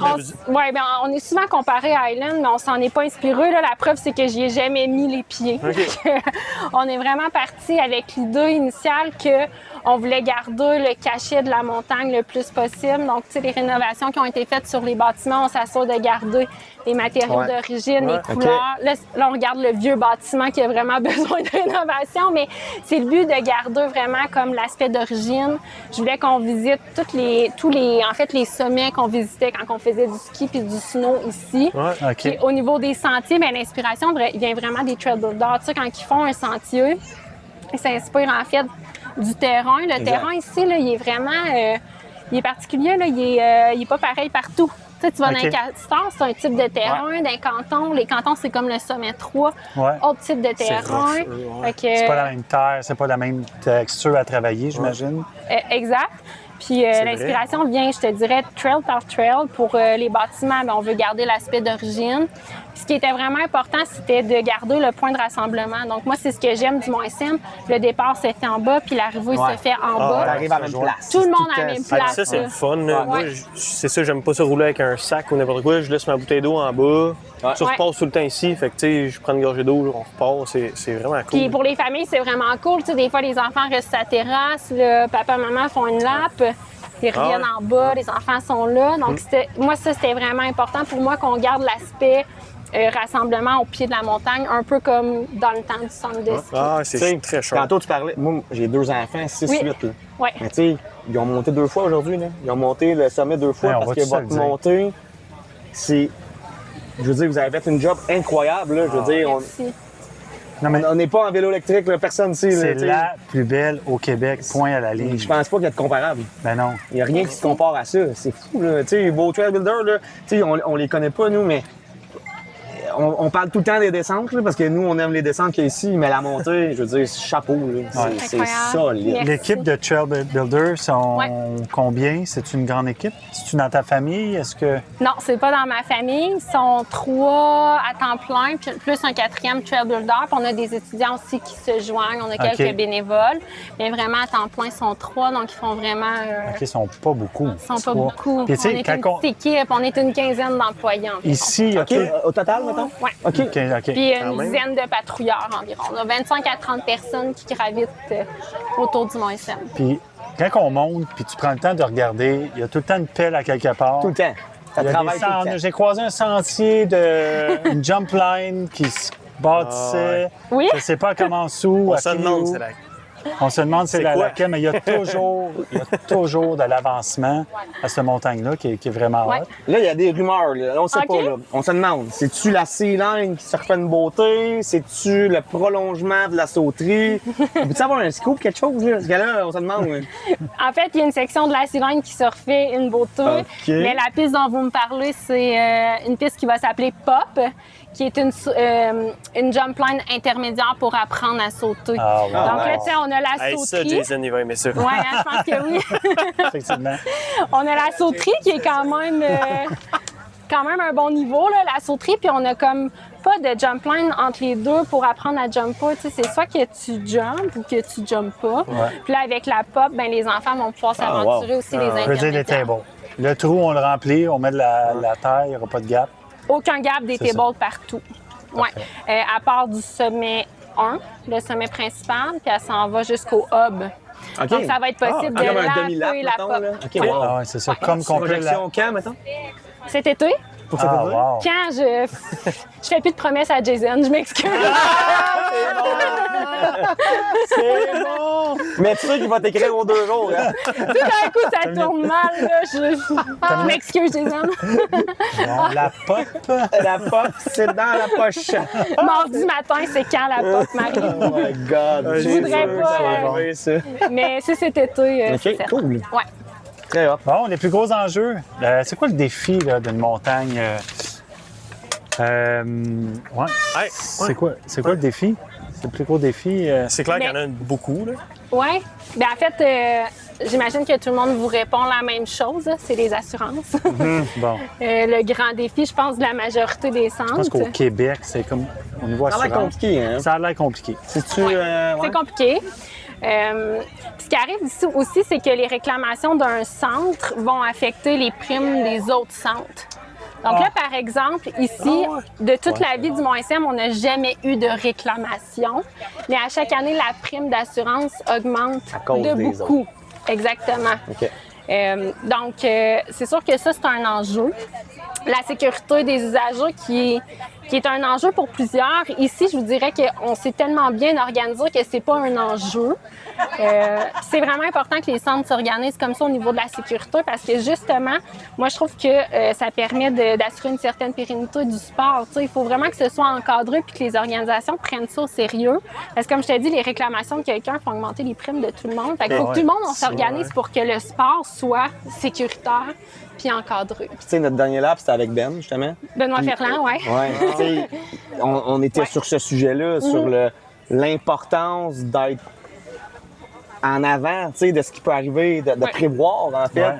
on est souvent comparé à Highland, mais on s'en est pas inspiré. Là. La preuve, c'est que j'y ai jamais mis les pieds. On est vraiment parti avec l'idée initiale qu'on voulait garder le cachet de la montagne le plus possible. Donc, tu sais, les rénovations qui ont été faites sur les bâtiments, on s'assure de garder les matériaux Ouais. d'origine, Ouais. les couleurs. Là, on regarde le vieux bâtiment qui a vraiment besoin de rénovation, mais c'est le but de garder vraiment comme l'aspect d'origine. Je voulais qu'on visite les sommets qu'on visitait quand on faisait du ski puis du snow ici. Ouais. OK. Puis au niveau des sentiers, bien, l'inspiration vient vraiment des trail builders. Tu sais, quand ils font un sentier, ils s'inspirent en fait du terrain. Le terrain ici, là, il est vraiment il est particulier. Là, il est pas pareil partout. Tu sais, tu vas OK. dans un castor, c'est un type de terrain. D'un canton, les cantons, c'est comme le sommet 3. Ouais. Autre type de terrain. rocheux, ouais. Fait que, C'est pas la même terre, c'est pas la même texture à travailler, j'imagine. exact. Puis l'inspiration vient, je te dirais, trail par trail. Pour les bâtiments, ben, on veut garder l'aspect d'origine. Ce qui était vraiment important, c'était de garder le point de rassemblement. Donc, moi, c'est ce que j'aime du Mont-SM. Le départ se fait en bas, puis l'arrivée se fait en On bas. arrive à la même place. Tout le monde C'est à la tout même le Ah, place. ça, c'est là. le fun. Là. Ouais. Moi, c'est ça, j'aime pas ça rouler avec un sac ou n'importe quoi. Je laisse ma bouteille d'eau en bas. Tu repasses tout le temps ici. Fait que, tu sais, je prends une gorgée d'eau, on repart. C'est vraiment cool. Puis pour les familles, c'est vraiment cool. Tu sais, des fois, les enfants restent à la terrasse, là, papa, maman font une lappe, ils reviennent en bas, les enfants sont là. Donc, moi, ça, c'était vraiment important pour moi qu'on garde l'aspect rassemblement au pied de la montagne, un peu comme dans le temps du centre de ski. Ah, Tu sais, c'est très chaud. Tantôt, tu parlais. Moi, j'ai 2 enfants, 6, Oui. 8. Là. Ouais. Mais tu sais, ils ont monté 2 fois aujourd'hui. Là. Ils ont monté le sommet 2 fois Ouais, on parce va que tout se le votre dire. montée, c'est. Je veux dire, vous avez fait une job incroyable. Là. Je veux dire, Merci. Non, mais on n'est pas en vélo électrique, là, personne ici. là, c'est tu sais. la plus belle au Québec, point à la ligne. Je pense pas qu'il y a de comparable. Ben non. Il n'y a rien qui se compare à ça. C'est fou, là. Tu sais, vos trail builders, là, tu sais, on les connaît pas, nous, mais on parle tout le temps des descentes, là, parce que nous, on aime les descentes qu'il y a ici, mais la montée, je veux dire, chapeau, là. C'est Incroyable. solide. Merci. L'équipe de Trail Builders sont Ouais. combien? C'est une grande équipe? C'est-tu dans ta famille? Est-ce que. Non, c'est pas dans ma famille. Ils sont 3 à temps plein, puis plus un 4e trail builder. Puis on a des étudiants aussi qui se joignent. On a quelques bénévoles. Mais vraiment, à temps plein, ils sont 3, donc ils font vraiment... OK, ils sont pas beaucoup. Ils sont pas beaucoup. Puis, tu On sais, est quand une on. petite équipe. On est une quinzaine d'employés environ. Ici, OK. OK, au total, mettons? Ouais. OK. OK. Puis une Quand même. dizaine de patrouilleurs environ. On a 25 à 30 personnes qui gravitent autour du Mont-SM. Puis quand on monte, puis tu prends le temps de regarder, il y a tout le temps une pelle à quelque part. Tout le temps. Ça Il y a travaille des tout le temps. J'ai croisé un sentier de une jump line qui se bâtissait. Oui. Je sais pas comment où. On à se qui, demande, où. c'est la... On se demande c'est C'est quoi? laquelle, mais il y a toujours de l'avancement à cette montagne-là qui est vraiment Ouais. hot. Là, il y a des rumeurs, là. On sait OK. pas, là. On se demande, c'est-tu la C-line qui se refait une beauté? C'est-tu le prolongement de la sauterie? On peut-tu avoir un scoop, quelque chose, là? Parce que là, on se demande, là. En fait, il y a une section de la Sylvain qui se refait une beauté. OK. Mais la piste dont vous me parlez, c'est une piste qui va s'appeler Pop, qui est une jump line intermédiaire pour apprendre à sauter. Ah, ouais. Donc là, wow. tu sais, on a la Hey, ça, sauterie. Jason, il va aimer ça. Ouais, hein, je pense que oui. Effectivement. On a la sauterie qui est quand même un bon niveau, là, la sauterie. Puis on a comme pas de jump line entre les deux pour apprendre à jumper. Tu sais, c'est soit que tu jumpes ou que tu jumpes pas. Puis là, avec la pop, ben, les enfants vont pouvoir s'aventurer aussi les Je veux dire des intermédiaires. tables. Le trou, on le remplit, on met de la terre, il n'y aura pas de gap. Aucun gap des C'est tables partout. Ouais. À part du sommet 1, le sommet principal, puis elle s'en va jusqu'au hub. OK. Donc, ça va être possible de Comme un demi-lap, laver la mettons, pop. là. OK, wow. Ah ouais, c'est ça. Comme qu'on peut la... Projection quand, mettons? Cet été, Pour cet Ah, été? wow. quand je fais plus de promesses à Jason, je m'excuse. C'est bon! Mais tu sais qu'il va t'écrire aux 2 jours, hein? Tout d'un coup, ça tourne mal. Là. Je m'excuse, Jason. Bon, la pop, La pop, c'est dans la poche. Mardi matin, c'est quand la pop Oh m'arrive. my God! Je voudrais pas, Ça va arriver, ça. Mais c'est cet été. OK, c'est certain. cool. Ouais. Très hot. bon, les plus gros enjeux. C'est quoi le défi là, d'une montagne? Ouais. Hey, C'est quoi le défi? C'est le plus gros défi? C'est clair Mais- qu'il y en a beaucoup, là. Oui. Bien, en fait, j'imagine que tout le monde vous répond la même chose. C'est les assurances. Bon, Le grand défi, je pense, de la majorité des je pense qu'au centres. Québec, c'est comme au niveau Ça a l'air assurance. compliqué, hein? Ça a l'air compliqué. C'est-tu... Ouais. ouais? C'est compliqué. Ce qui arrive ici aussi, c'est que les réclamations d'un centre vont affecter les primes des autres centres. Donc là, par exemple, ici, de toute la vie du Mont-SM, on n'a jamais eu de réclamation. Mais à chaque année, la prime d'assurance augmente À cause de des beaucoup. Exactement. OK. Donc, c'est sûr que ça, c'est un enjeu. La sécurité des usagers qui est un enjeu pour plusieurs. Ici, je vous dirais qu'on s'est tellement bien organisé que c'est pas un enjeu. C'est vraiment important que les centres s'organisent comme ça au niveau de la sécurité parce que justement, moi, je trouve que ça permet d'assurer une certaine pérennité du sport. Tu sais, il faut vraiment que ce soit encadré puis que les organisations prennent ça au sérieux. Parce que comme je t'ai dit, les réclamations de quelqu'un font augmenter les primes de tout le monde. Fait qu'il faut que tout le monde on s'organise pour que le sport soit sécuritaire puis encadré. Tu sais, notre dernier lap, c'était avec Ben, justement. Benoît Ferland, ouais. Ouais. Tu sais, on était sur ce sujet-là, sur l'importance d'être en avant, tu sais, de ce qui peut arriver, de prévoir, en fait.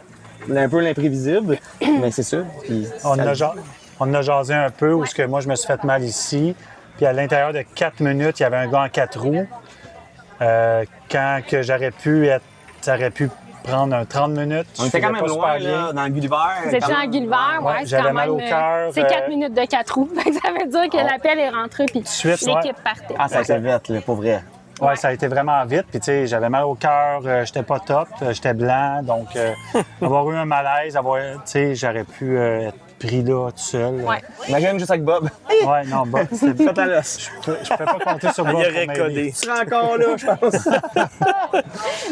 Ouais. Un peu l'imprévisible. Mais c'est ça. Puis On ça- a On en a jasé un peu, où ce que moi, je me suis fait mal ici. Puis à l'intérieur de 4 minutes, il y avait un gars en 4 roues. Quand que j'aurais pu être... Ça aurait pu prendre un 30 minutes. On était Je quand faisais même pas loin, super bien. là, dans le Gulliver. Vous étiez en Gulliver, Ouais, c'est j'avais quand mal même, au cœur, c'est 4 minutes de 4 roues. Fait que ça veut dire que l'appel est rentré puis suite, l'équipe partait. Ah, ça a été vite, là, pour vrai. Ouais, ça a été vraiment vite. Puis, tu sais, j'avais mal au cœur, j'étais pas top, j'étais blanc. Donc, avoir eu un malaise, tu sais, j'aurais pu être pris là tout seul. Ouais. Imagine juste avec Bob. Ouais, non, Bob, c'était... Faites à l'os. Je peux pas compter sur Bob Il pour aurait m'aider. codé. Tu seras encore là, je pense.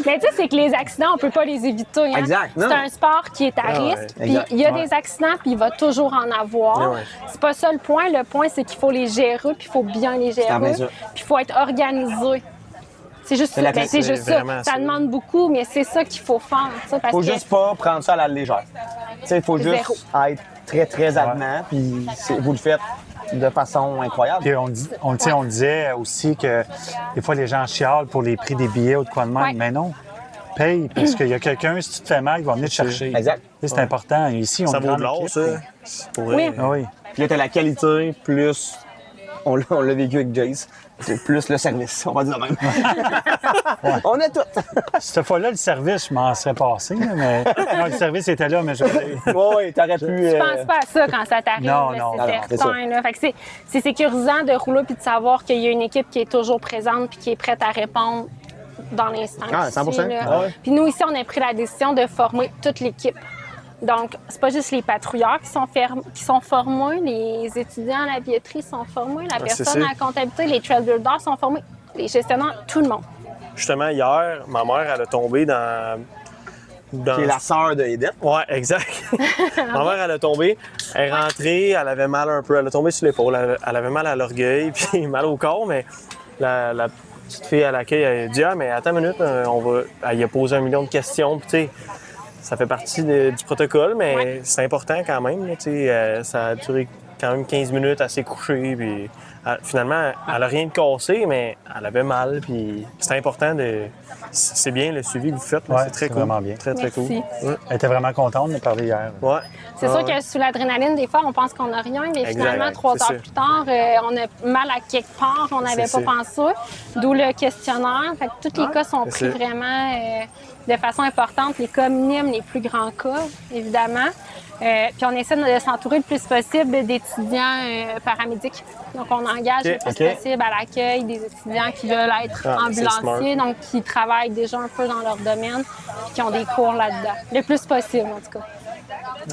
Mais tu sais, c'est que les accidents, on peut pas les éviter. Hein? Exact, non. C'est un sport qui est à Ah ouais, risque. Puis exact. il y a des accidents, puis il va toujours en avoir. Ah ouais. C'est pas ça le point. Le point, c'est qu'il faut les gérer, puis il faut bien les en plein gérer. ça. Puis il faut être organisé. C'est juste ça. la Ben, c'est clé, juste c'est ça. vraiment Ça ça. demande beaucoup, mais c'est ça qu'il faut faire. tu sais, Parce Faut que juste pas prendre ça à la légère. Tu sais, il faut juste Zéro. être très, très avenant, puis vous le faites de façon incroyable. Puis on disait aussi que des fois, les gens chialent pour les prix des billets ou de quoi de même. Ouais. Mais non, paye, parce qu'il y a quelqu'un, si tu te fais mal, il va venir te chercher. Exact. Tu sais, c'est important. Ici, on Ça est vaut grande de l'or, équipe, ça. puis- C'est pour vrai. Oui. Ah oui. Puis là, t'as la qualité, plus... On l'a vécu avec Jace. C'est plus le service, on va dire de même. On a tout. Cette fois-là, le service, je m'en serais passé, là, mais non, le service était là, mais je... Oui, t'aurais pu... Tu penses pas à ça quand ça t'arrive, Non, là, non. Non, c'est c'est certain. Là. Fait que c'est sécurisant de rouler puis de savoir qu'il y a une équipe qui est toujours présente puis qui est prête à répondre dans l'instant. Ah, qui 100%. suit, là. Ah ouais. Puis nous, ici, on a pris la décision de former toute l'équipe. Donc, c'est pas juste les patrouilleurs qui sont formés, les étudiants à la billetterie sont formés, la c'est personne ça. à la comptabilité, les trail builders sont formés, les gestionnaires, tout le monde. Justement, hier, ma mère, elle a tombé dans Qui est la sœur de Edith. Ouais, exact. Ma mère, elle a tombé. Elle est rentrée, elle avait mal un peu. Elle a tombé sur l'épaule. Elle avait mal à l'orgueil, puis mal au corps, mais la petite fille à l'accueil, elle a dit: Ah, mais attends une minute, Elle y a posé 1 million de questions, puis tu sais, ça fait partie du protocole, mais Ouais. c'est important quand même. là, tu sais, ça a duré quand même 15 minutes, elle s'est couchée, puis finalement, elle n'a rien de cassé, mais elle avait mal, puis c'est important de. C'est bien le suivi que vous faites, là, Ouais, c'est très c'est cool. vraiment bien. Très, très Merci. cool. Ouais. Elle était vraiment contente de parler hier. Ouais. C'est Ah sûr ouais. que sous l'adrénaline, des fois, on pense qu'on n'a rien, mais Exact, finalement, 3 c'est heures ça. plus tard, on a mal à quelque part, on n'avait pas C'est ça. pensé. D'où le questionnaire. Fait que tous les cas sont pris ça. vraiment de façon importante, les cas minimes, les plus grands cas, évidemment. Puis on essaie de s'entourer le plus possible d'étudiants paramédics. Donc, on engage le plus OK. possible à l'accueil des étudiants qui veulent être Ah, c'est ambulanciers, donc qui travaillent déjà un peu dans leur domaine, puis qui ont des cours là-dedans. Le plus possible, en tout cas.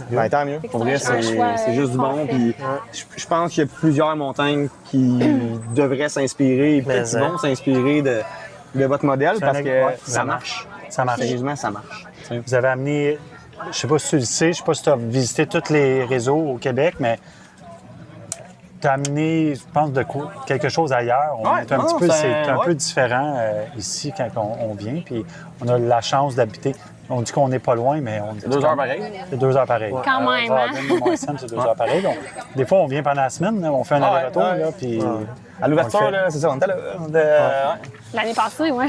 Ben, tant mieux. Pour vrai, c'est un c'est choix, c'est juste du bon. qu'on fait. Puis je pense qu'il y a plusieurs montagnes qui devraient s'inspirer et peut-être Mais, qui vont s'inspirer de votre modèle C'est parce un- que ouais, ça vraiment. marche. Ça marche. Sérieusement, ça marche. Tu sais. Vous avez amené, je sais pas si tu le sais, je sais pas si tu as visité tous les réseaux au Québec, mais tu as amené, je pense, quelque chose ailleurs. On Ouais, est un non, petit peu, c'est- c'est un ouais. peu différent ici quand on vient, puis on a la chance d'habiter. On dit qu'on n'est pas loin, mais on dit C'est 2 heures pareil. C'est 2 heures pareil. Quand même, hein? Rawdon, c'est 2 heures pareil. Donc, des fois, on vient pendant la semaine, là, on fait un Ah ouais, aller-retour, ouais. là, puis... À l'ouverture, On le fait. là, c'est ça, on était là. L'année passée, oui.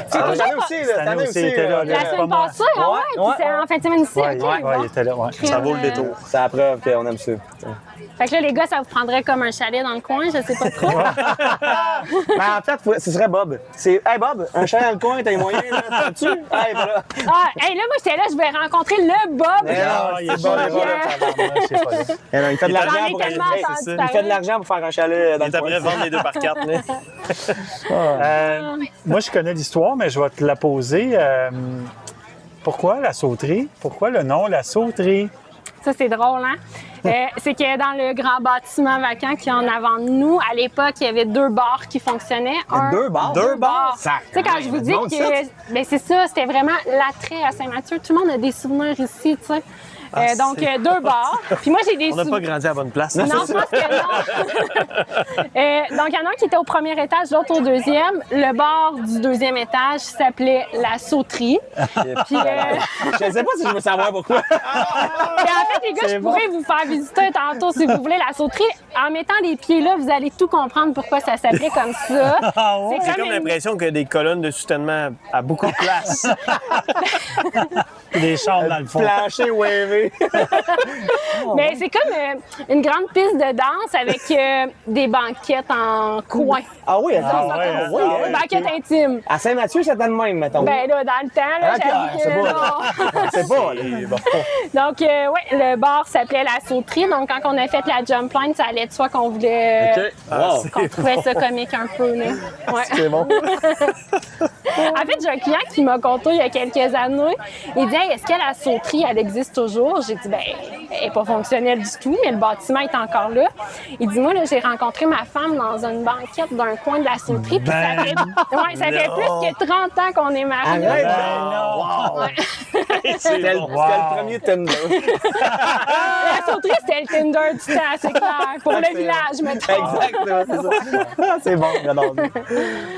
Cette année aussi, là, cette année aussi. était là, La pas semaine moi. passée, ah ouais, puis c'est en fin de semaine ici, Ouais, OK. ouais, bon. il était là, ouais. Ça vaut le détour. C'est la preuve qu'on aime ça. Fait que là, les gars, ça vous prendrait comme un chalet dans le coin, je sais pas trop. Mais en fait, ce serait Bob. C'est Hey Bob, un chat dans le coin, t'as les moyens, là, t'as-tu? Hey, voilà. Ah, hey, là, moi, j'étais là, je vais rencontrer le Bob. Mais non, il est bon, il est bon. C'est pas là. Eh non, il fait de l'argent J'en ai pour tellement Hey, entendu ça. il parler. fait de l'argent pour faire un chalet dans Il le est après coin. vendre les 2 par 4. là. Moi, je connais l'histoire, mais je vais te la poser. Pourquoi la sauterie? Pourquoi le nom La Sauterie? Ça, c'est drôle, hein? C'est que dans le grand bâtiment vacant qu'il y a en avant de nous, à l'époque, il y avait 2 bars qui fonctionnaient. Deux bars? Deux bars. Sacrement, Tu sais, quand je vous dis monde, ça. que. Ben, c'est ça, c'était vraiment l'attrait à Saint-Mathieu. Tout le monde a des souvenirs ici, tu sais. Donc, 2 bars. Puis moi, j'ai des On n'a pas souvenirs. grandi à la bonne place. Non, je pense que non. Donc, il y en a un qui était au premier étage, l'autre au deuxième. Le bar du deuxième étage s'appelait La Sauterie. Puis, Je ne sais pas si je veux savoir pourquoi. en fait, les gars, je pourrais vous faire visiter tantôt si vous voulez la sauterie. En mettant les pieds là, vous allez tout comprendre pourquoi ça s'appelait comme ça. J'ai comme une- l'impression que des colonnes de soutènement à beaucoup de place. Des chambres dans le fond. Plancher wavé. rêver. Mais c'est comme une grande piste de danse avec des banquettes en coin. Ah oui, attends. Ah ouais, oui, ah ouais. Une banquette intime. À Saint-Mathieu, c'était de même, mettons. Ben là, dans le temps, là, Ok, j'avoue c'est que pas- non. C'est pas, là. Et bon. Donc, ouais, le bar s'appelait La Sauterie. Donc, quand on a fait la jump line, ça allait de soi qu'on voulait. OK. Wow. Qu'on trouvait ça comique un peu, là. Ouais. C'est bon. En fait, j'ai un client qui m'a conté il y a quelques années. Il dit hey, est-ce que la sauterie, elle existe toujours? J'ai dit ben, elle n'est pas fonctionnelle du tout, mais le bâtiment est encore là. Il dit moi, là, j'ai rencontré ma femme dans une banquette d'un coin de la sauterie. Puis ça fait, ouais, ça fait plus que 30 ans qu'on est mariés. Arrête! Ben Wow! C'est C'était le, bon. c'était le premier Tinder. La sauterie, c'était le Tinder du temps, c'est clair. Pour le village, mettons. Exactement, c'est ça. C'est bon, j'adore.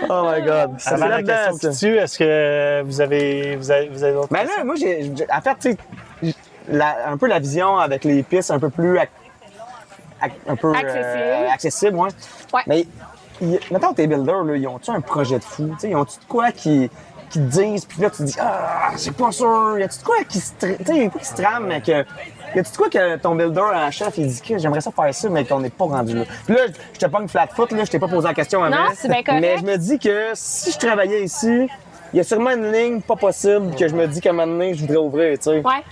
Oh my God. Ça Avant fait la là-dedans, question ça. qui tue, est-ce que vous avez d'autres Mais là, moi, en fait, tu sais, un peu la vision avec les pistes un peu plus un peu accessible, ouais. Ouais. Mais mettons tes builders, là, ils ont-tu un projet de fou? Tu sais, ils ont-tu de quoi qui te disent, puis là, tu te dis, ah, c'est pas sûr. Y a-tu de quoi qui se, tu sais, pas qui se trame, mais que. Y a-tu de quoi que ton builder en chef, il dit que j'aimerais ça faire ça, mais qu'on n'est pas rendu là? Puis là, je te pogne flat foot, là, je t'ai pas posé la question avant. Non, c'est bien correct. Mais je me dis que si je travaillais ici, il y a sûrement une ligne pas possible que je me dis qu'à un moment donné, je voudrais ouvrir, tu sais. Ouais.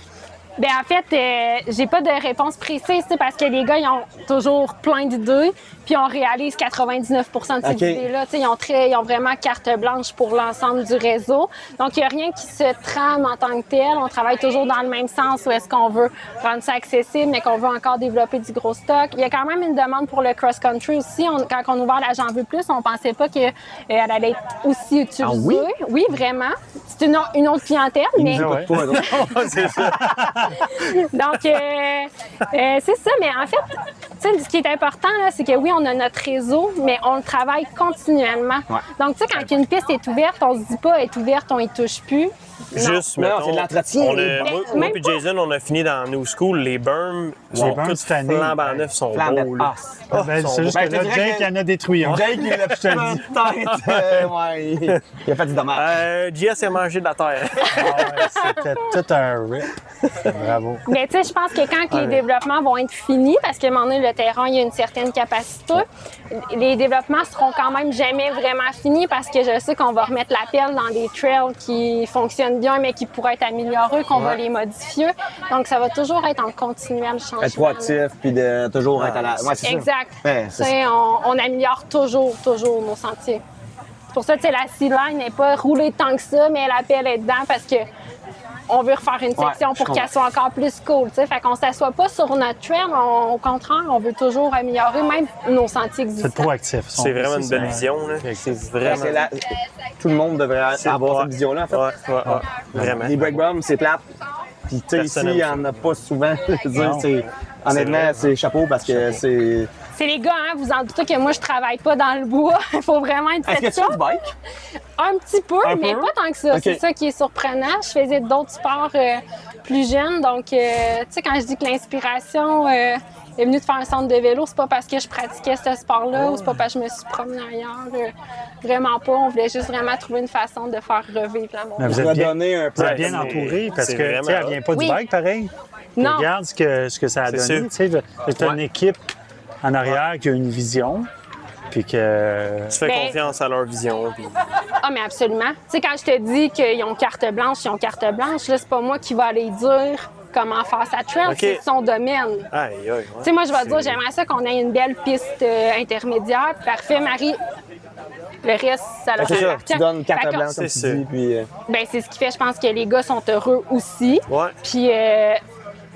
Ben en fait, j'ai pas de réponse précise, tu sais, parce que les gars, ils ont toujours plein d'idées, puis on réalise 99 de ces OK. idées-là. Tu sais, ils ont vraiment carte blanche pour l'ensemble du réseau. Donc, il n'y a rien qui se trame en tant que tel. On travaille toujours dans le même sens où est-ce qu'on veut rendre ça accessible, mais qu'on veut encore développer du gros stock. Il y a quand même une demande pour le cross-country aussi. Quand on a ouvert la J'en veux plus, on pensait pas qu'elle allait être aussi utilisée. Ah oui? Oui, vraiment. C'est une autre clientèle, mais... Ouais. Pas, non. C'est ça. Donc, c'est ça. Mais en fait, tu sais, ce qui est important, là, c'est que oui, on a notre réseau, mais on le travaille continuellement. Ouais. Donc, tu sais, quand une piste est ouverte, on se dit pas, elle est ouverte, on y touche plus. Juste, Non, mettons, c'est de l'entretien. on a- Ben, moi même puis pas. Jason, on a fini dans New School. Les berms sont berms, tous cette année, flambant neufs, sont Flambant. beaux. Là. Ah, Ben, sont c'est juste beaux. que Ben, je là, te dirais Jake, que- il en a détruit un. Jake, il a peut-être, ouais, il a fait du dommage. JS a mangé de la terre. Ah ouais, c'était tout un rip. Bravo. Mais tu sais, je pense que quand les développements vont être finis, parce qu'à un moment donné, le terrain, il y a une certaine capacité, les développements seront quand même jamais vraiment finis parce que je sais qu'on va remettre la pelle dans des trails qui fonctionnent bien, mais qui pourraient être améliorés, qu'on va les modifier. Donc, ça va toujours être en continuel changement. Être proactif, puis de toujours être à la. Ouais, c'est ça. Exact. Ouais, Tu c'est sais, on améliore toujours nos sentiers. C'est pour ça que tu sais, la C-line n'est pas roulée tant que ça, mais la pelle est dedans parce que on veut refaire une section je pour qu'elle soit encore plus cool. Tu sais. Fait qu'on ne s'assoit pas sur notre trail, au contraire, on veut toujours améliorer même nos sentiers C'est existants. proactif. C'est vraiment une belle vision. Là. C'est vraiment. C'est tout le monde devrait avoir ouais. cette vision-là, en fait. Ouais. Vraiment. Les break bumps, c'est plate. Puis, tu sais, ici, Personne il n'y aime en a pas souvent. Je veux dire, Non. honnêtement, vrai. c'est chapeau parce que c'est. C'est les gars, hein, vous en doutez que moi, je travaille pas dans le bois. Il faut vraiment être Est-ce que fait tu fais ça. du bike? Un petit peu, Un mais peu? pas tant que ça. Ok. C'est ça qui est surprenant. Je faisais d'autres sports plus jeunes. Donc, tu sais, quand je dis que l'inspiration est venue de faire un centre de vélo, c'est pas parce que je pratiquais ce sport-là ou c'est pas parce que je me suis promenée ailleurs. Vraiment pas. On voulait juste vraiment trouver une façon de faire revivre la Mais montagne. vous On va êtes bien, donner un peu. vous êtes Ouais, bien c'est- entouré parce c'est que, tu sais, vraiment elle vient pas Oui. du bike pareil. Non. Regarde ce que ça a C'est donné. sûr. Tu sais, c'est une équipe en arrière qui a une vision. Puis que. Tu fais Ben- confiance à leur vision. Puis... Ah, mais absolument. Tu sais, quand je te dis qu'ils ont carte blanche, ils ont carte blanche, là, c'est pas moi qui va aller dire comment faire sa trail, OK. c'est son domaine. Aïe, aïe, ouais. Tu sais, moi, je vais te dire, j'aimerais ça qu'on ait une belle piste intermédiaire. Parfait, Marie. Le reste, ça leur C'est ça, appartient. tu donnes carte Fait que, blanche, comme tu c'est dis, puis. ben, c'est ce qui fait, je pense, que les gars sont heureux aussi. Ouais. Puis,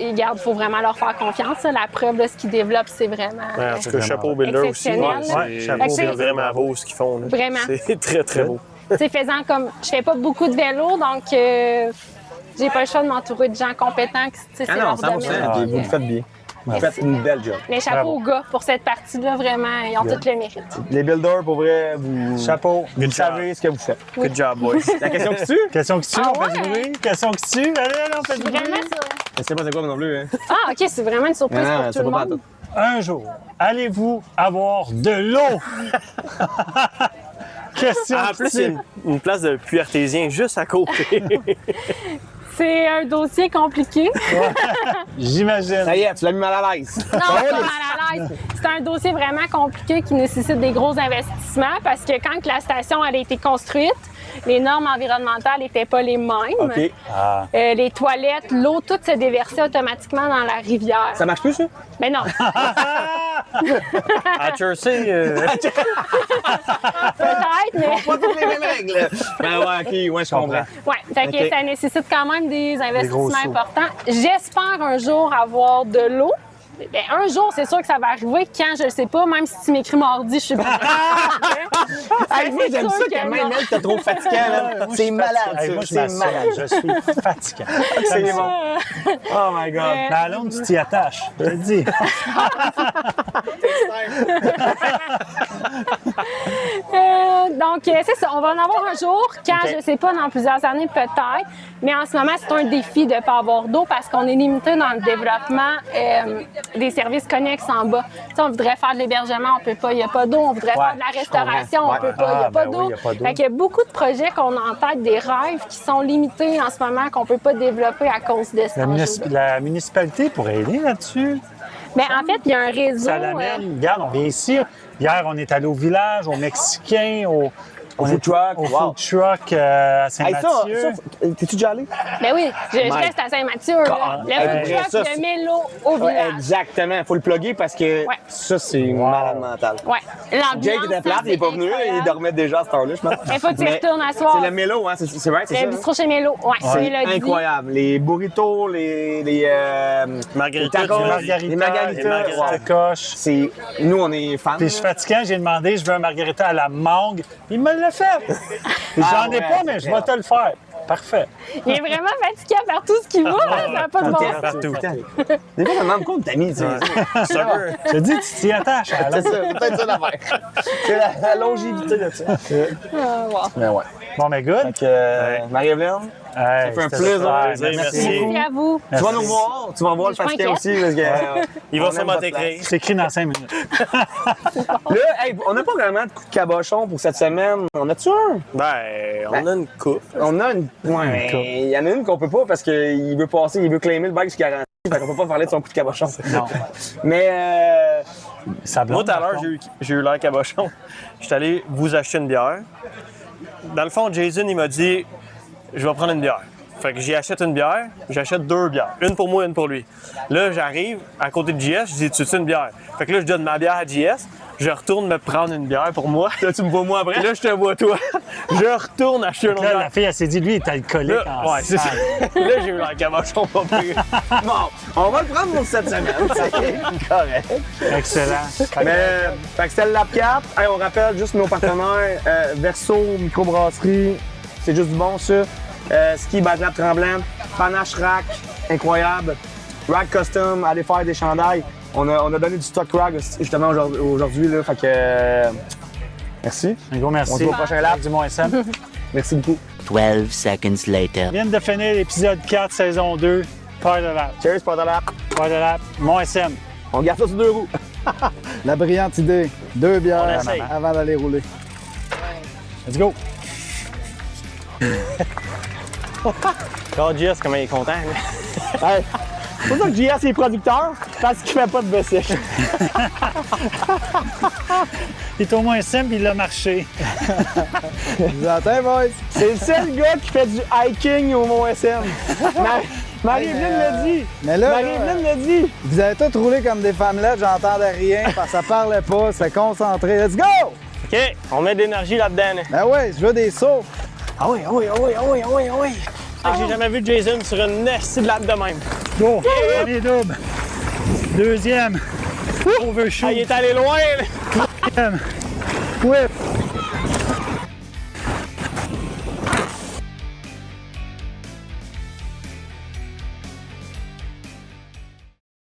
regarde, il faut vraiment leur faire confiance. Là. La preuve, là, ce qu'ils développent, c'est vraiment... Ouais, en tout cas, chapeau au builder aussi. Exceptionnel, C'est là. Chapeau, c'est builder. vraiment beau ce qu'ils font. Là. Vraiment. C'est très, très beau. Tu sais, faisant comme... Je fais pas beaucoup de vélo, donc j'ai pas le choix de m'entourer de gens compétents. Tu sais, c'est Ah non, leur 100%. domaine. Puis vous le faites bien. Vous faites une belle job. Les chapeaux Bravo. aux gars pour cette partie-là, vraiment, ils ont tout le mérite. Les builders, pour vrai, vous. Chapeau. Vous savez ce que vous faites. Good job, boys. La question qui tue? Question qui tue, Ah on fait du ouais? bruit. Question qui tue. Allez, on fait du bruit. Vraiment, ça. Je sais pas c'est quoi, moi non plus. Hein. Ah, OK, c'est vraiment une surprise Non, pour c'est tout le pas monde. tout. Un jour, allez-vous avoir de l'eau? Question En qui plus, il y a tue. une place de puits artésien juste à côté. C'est un dossier compliqué. J'imagine. Ça y est, tu l'as mis mal à l'aise. Non, c'est pas mal à l'aise. C'est un dossier vraiment compliqué qui nécessite des gros investissements parce que quand la station elle a été construite, les normes environnementales n'étaient pas les mêmes. OK. Ah. Les toilettes, l'eau, tout se déversait automatiquement dans la rivière. Ça marche plus, ça? Mais non. À Jersey, Peut-être, mais. Pas toutes les mêmes règles. Ben ouais, OK, ouais, je comprends. Ouais, fait que Ok. ça nécessite quand même des gros investissements sous. importants. J'espère un jour avoir de l'eau. Ben, un jour, c'est sûr que ça va arriver. Quand, je le sais pas, même si tu m'écris mardi, je suis pas. Hey, moi, j'aime sûr ça que que même non. elle, t'es trop fatiguant. là. Moi, je C'est suis malade, fatigué. Hey, ça. moi, je C'est m'assure, malade. Je suis fatiguant. C'est Comme ça. bon. Oh my God. Mais à l'ombre, tu t'y attaches. Je te le dis. C'est ça. On va en avoir un jour. Quand, Ok. je sais pas, dans plusieurs années, peut-être. Mais en ce moment, c'est un défi de ne pas avoir d'eau parce qu'on est limité dans le développement des services connexes en bas. Tu sais, on voudrait faire de l'hébergement, on peut pas, il n'y a pas d'eau. On voudrait faire de la je restauration, comprends. on peut pas, il n'y a Ah, pas ben d'eau. oui, y a pas d'eau. Fait qu'il y a beaucoup de projets qu'on a en tête, des rêves qui sont limités en ce moment, qu'on peut pas développer à cause de cet enjeu. La municipalité pourrait aider là-dessus. Mais en fait, il y a un réseau. Ça l'amène. Regarde, on vient ici. Hier, on est allé au village, au Mexicain, au food truck, au wow. food truck à Hey, Saint-Mathieu. t'es-tu déjà allé? Ben oui, je My reste à Saint-Mathieu. là. Le Hey, food vrai, truck, ça, le c'est- mélo au Ouais, village. exactement. Il faut le plugger parce que Ouais. ça, c'est malade mental. Ouais. L'ambiance, Jake était plate, il est pas venu, il dormait déjà à cette heure-là, je pense. Il faut que tu y Mais retournes à soir. C'est le mélo, hein? C'est vrai, c'est ça? Le hein? bistrot chez Mélo. Ouais, c'est Mélodie. Incroyable. Les burritos, les Margarita, les tacos, du Margarita, les margaritas. les margaritas. Ouais. coche. C'est... Nous, on est fans. Puis je suis fatiguant, j'ai demandé, je veux un margarita à la mangue. Il me l'a fait. J'en ai ouais, pas, mais je vais te le faire. Parfait. Il est vraiment fatigué à faire tout ce qu'il veut. Ça n'a pas de bon sens. partout. Des fois, je me demande compte d'amis, tu sais. C'est un peu- Je te dis, tu t'y attaches. à la C'est ça, c'est peut-être ça l'affaire. C'est la longévité de ça. Ah, wow. Mais ouais. Bon, mais good. Donc, Marie-Evelyne, Hey, fait un c'était plaisir. super. Plaisir, merci. Merci à vous. tu vas nous voir, tu vas voir le Je suis fatigué pas aussi. Parce que, Il on va aime sûrement votre t'écrire. C'est écrit dans 5 minutes. Là, hey, on n'a pas vraiment de coup de cabochon pour cette semaine. On a-tu un? Ben, on a une coupe. On a une. Ouais, mais il y en a une qu'on peut pas parce qu'il veut passer, il veut claimer le bac jusqu'à 40. Fait qu'on peut pas parler de son coup de cabochon. Non. Mais Ça Moi, blonde, tout à par l'heure, contre. j'ai eu l'air cabochon. J'étais allé vous acheter une bière. Dans le fond, Jason, il m'a dit je vais prendre une bière. Fait que j'y achète une bière, j'achète 2 bières. Une pour moi, une pour lui. Là, j'arrive à côté de JS, je dis tu veux une bière? Fait que là, je donne ma bière à JS. Je retourne me prendre une bière pour moi. là, tu me vois moi après. Là, je te vois toi. Je retourne acheter une autre Là, bière. la fille, elle s'est dit, lui, il est alcoolique Là, en ouais, c'est ça. salle. Là, j'ai eu l'air cabochon pas pire. Bon, on va le prendre pour cette semaine. C'est correct. Excellent. Mais, fait que c'était le Lab 4. Hey, on rappelle juste nos partenaires Verso, Microbrasserie, c'est juste du bon ça. Ski Bike Lab Tremblant, Panache Rack, incroyable. Rack Custom, allez faire des chandails. On a donné du stock rack justement aujourd'hui là, fait que merci. Un gros merci. On se voit au prochain lap. Du moins SM. Merci beaucoup. 12 seconds later. Viens de finir l'épisode 4, saison 2. Peur de lap. Cheers pour de lap. Peur de lap. Mon SM. On garde ça sur 2 roues. La brillante idée. 2 bières essaye. avant d'aller rouler. Let's go. Regarde JS, comment il est content. Hey, c'est pour ça que JS est producteur, parce qu'il fait pas de baissage. Il est au moins SM, puis il a marché. Vous entendez, boys? C'est le seul gars qui fait du hiking au Mont-SM. Marie-Evelyne l'a dit. Mais là, Marie-Evelyne l'a dit. vous avez tous roulé comme des femmelettes, j'entendais rien parce que ça parlait pas, c'était concentré. Let's go! OK, on met de l'énergie là-dedans. Ben ouais, je veux des sauts. Ah oui, ah oui, ah oui, ah oui, ah oui, ah oui. J'ai jamais vu Jason sur une nestie de latte de même. Go. Premier double. Deuxième. Overshoot. Ah, il est allé loin. Là. Troisième. Whip.